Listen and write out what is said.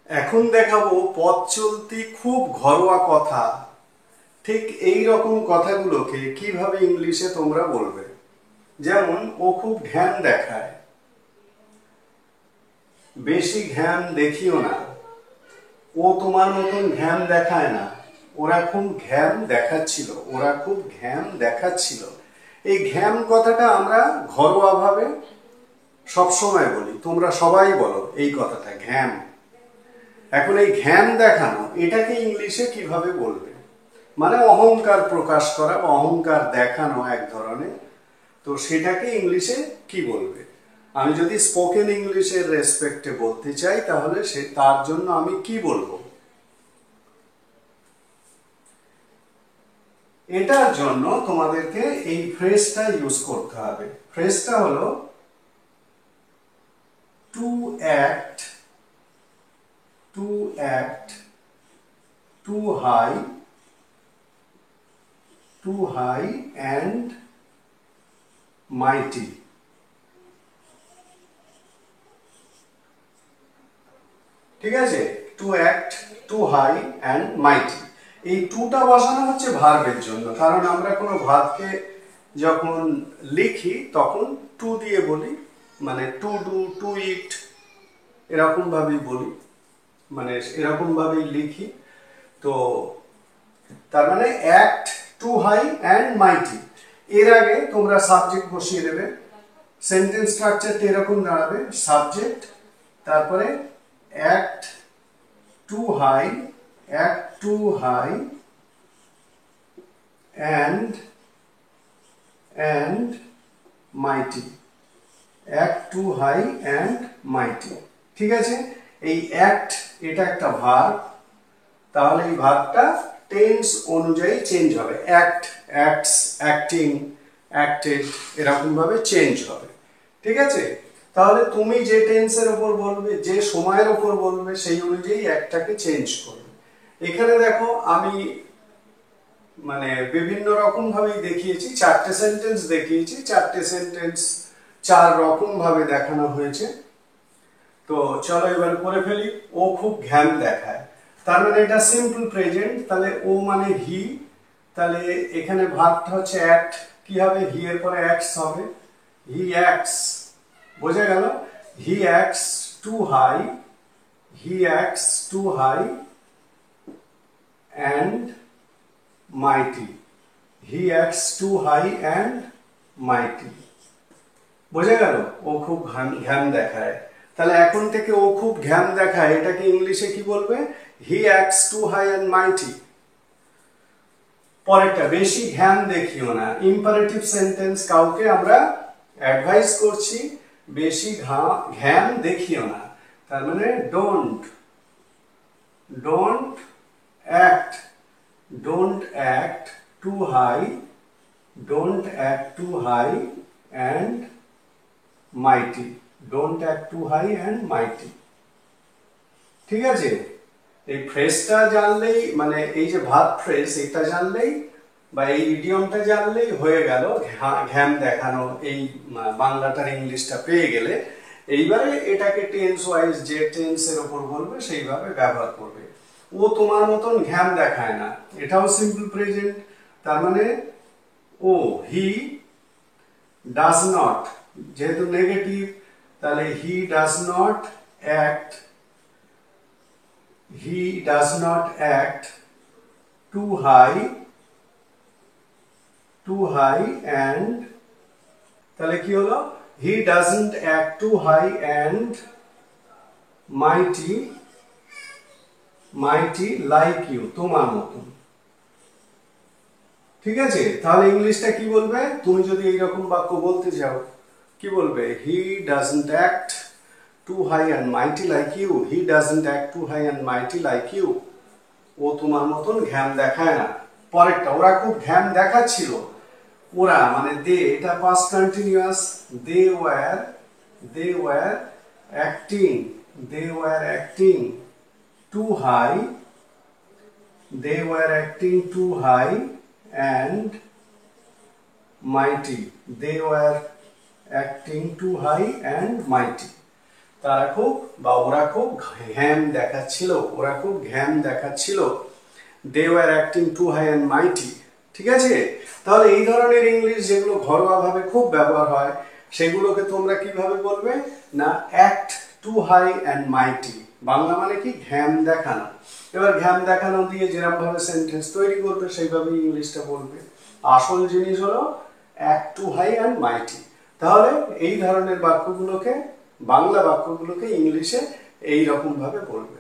এখন দেখাবো পথ চলতি খুব ঘরোয়া কথা। ঠিক এই রকম কথাগুলোকে কিভাবে ইংলিশে তোমরা বলবে। যেমন ও খুব ঘ্যান দেখায়, বেশি ঘ্যান দেখিও না। ও তোমার মতন ঘ্যান দেখায় না। ওরা খুব ঘ্যান দেখাচ্ছিল, ওরা খুব ঘ্যান দেখাচ্ছিল। এই ঘ্যান কথাটা আমরা ঘরোয়াভাবে সবসময় বলি, তোমরা সবাই বলো এই কথাটা ঘ্যান। এখন এই ঘ্যান দেখানো এটাকে ইংলিশে কিভাবে বলবে? মানে অহংকার প্রকাশ করা বা অহংকার দেখানো এক ধরনের। তো সেটাকে ইংলিশে কি বলবে? আমি যদি স্পোকেন ইংলিশের রেসপেক্টে বলতে চাই তাহলে তার জন্য আমি কি বলবো? এটার জন্য তোমাদেরকে এই ফ্রেজটা ইউজ করতে হবে। ফ্রেজটা হলো to act too high and mighty। ঠিক আছে, to act too high and mighty. এই টুটা বসানো হচ্ছে ভার্বের জন্য, কারণ আমরা কোনো ভার্বকে যখন লিখি তখন টু দিয়ে বলি, মানে টু ডু, টু ইট, এরকম ভাবেই বলি, মানে এরকম ভাবেই লিখি। তো তার মানে অ্যাক্ট টু হাই অ্যান্ড মাইটি, এর আগে তোমরা সাবজেক্ট বসিয়ে দেবে। সেন্টেন্স স্ট্রাকচারটা এরকম দাঁড়াবে, সাবজেক্ট, তারপরে act too high and mighty, act too high and mighty. ঠিক আছে, এই অ্যাক্ট এটা একটা ভার্ব, তাহলে এই ভার্বটা টেন্স অনুযায়ী চেঞ্জ হবে। অ্যাক্ট, অ্যাক্টস, অ্যাক্টিং, অ্যাক্টেড, এরকম ভাবে চেঞ্জ হবে। ঠিক আছে, তাহলে তুমি যে টেন্সের উপর বলবে, যে সময়ের উপর বলবে, সেই অনুযায়ী অ্যাক্টটাকে চেঞ্জ করবে। এখানে দেখো আমি মানে বিভিন্ন রকম ভাবেই দেখিয়েছি, চারটে সেন্টেন্স দেখিয়েছি, চারটে সেন্টেন্স চার রকম ভাবে দেখানো হয়েছে। তো চলো এবার করে ফেলি। ও খুব ঘ্যান দেখায়, তার মানে এটা সিম্পল প্রেজেন্ট, তাহলে ও মানে হি, তাহলে এখানে ভার্বটা হচ্ছে অ্যাক্ট, কি হবে? হি এর পরে অ্যাক্টস হবে, হি অ্যাক্টস, বোঝা গেল? He acts too high, and mighty, he acts too high and mighty. বোঝা গেল? ও খুব ঘ্যান দেখায়। তাহলে এখন থেকে ও খুব ঘ্যান দেখায় এটাকে ইংলিশে কি বলবে? He acts too high and mighty. পরেরটা, বেশি ঘ্যান দেখিও না। ইম্পারেটিভ সেন্টেন্স, কাউকে আমরা অ্যাডভাইস করছি বেশি ঘ্যান দেখিও না, তার মানে don't act too high and mighty, don't act too high and mighty. ঠিক আছে, এই ফ্রেজটা জানলেই, মানে এই যে ভার্ব ফ্রেজ, এটা জানলেই বা এই ইডিয়মটা জানলেই হয়ে গেল ঘ্যান দেখানো। এই বাংলাটার ইংলিশটা পেয়ে গেলে এইবারে এটাকে টেন্স ওয়াইজ যে টেন্সের উপর বলবে সেইভাবে ব্যবহার করবে। ও তোমার মতন ঘ্যান দেখায় না, এটাও সিম্পল প্রেজেন্ট, তার মানে ও, হি ডাজ নট, যেহেতু নেগেটিভ, তাহলে he does not act too high and, তাহলে কি হলো? he doesn't act too high and mighty like you, তোমার মতন। ঠিক আছে, তাহলে ইংলিশটা কি বলবে? তুমি যদি এইরকম বাক্য বলতে চাও কি বলবে? he doesn't act too high and mighty like you, he doesn't act too high and mighty like you। ও তোমার মতন ঘ্যান দেখায় না। পরেরটা, ওরা খুব ঘ্যান দেখাচ্ছিল। ওরা মানে দে, এটা past continuous, they were acting too high and mighty, they were acting too high and mighty। তারা খুব বা ওরা খুব ঘ্যাম দেখাচ্ছিল, ওরা খুব ঘ্যাম দেখাচ্ছিল। They were acting too high and mighty. ঠিক আছে, তাহলে এই ধরনের ইংলিশ যেগুলো ঘরোয়াভাবে খুব ব্যবহার হয় সেগুলোকে তোমরা কিভাবে বলবে না act too high and mighty. Bangla মানে কি ঘ্যাম দেখানো। এবার ঘ্যাম দেখানো দিয়ে যেরকম ভাবে সেন্টেন্স তৈরি করবে সেইভাবে ইংলিশটা বলবে। আসল জিনিস হলো অ্যাক্ট টু হাই অ্যান্ড মাইটি। তাহলে এই ধরনের বাক্যগুলোকে, বাংলা বাক্যগুলোকে ইংলিশে এই রকম ভাবে বলবে।